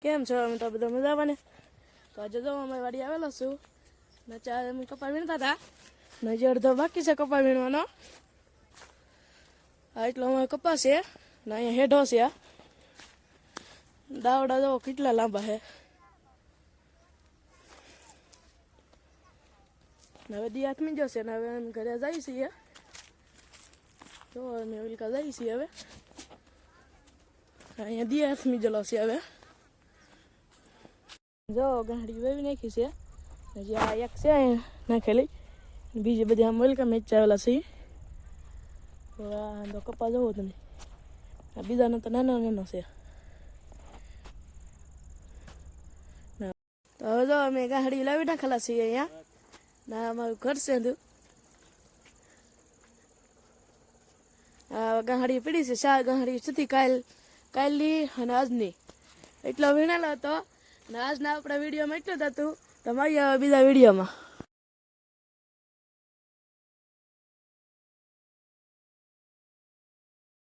કેમ છો? અમે તો બધા મજામાં ને. તો આજે જો અમે વાડી આવેલો છું ને ચા અમે કપા વીણતા હતા ને હજી અડધો બાકી છે કપા વીણવાનો. આ એટલો અમારે કપા છે ને અહીંયા હેઢો છે. આ દાવડા જો કેટલા લાંબા છે ને હવે દી હાથમી જશે ને હવે અમે ઘરે જઈએ છીએ. તો અમે ઓલકા જઈએ છીએ હવે. અહીંયા દી હાથમી જલો છે હવે. જો ગાંડી વેવી નાખી છે હજી આ એક છે નાખેલી, બીજી બધી આમ વેલકમ ચાવેલા છે. તો કપા જવો તમે, આ બીજાનો તો નાનો નાનો છે. તો હવે જો અમે ગાંડી લાવી નાખેલા છીએ અહીંયા ના અમારું ઘર છે. આ ગાંડી પીડી છે 4 ગાંડી સુધી કાલની અને આજની એટલો વીણેલો હતો. અને આજના આપણા વિડીયોમાં એટલું જ હતું. તમારી આવે બીજા વિડીયોમાં.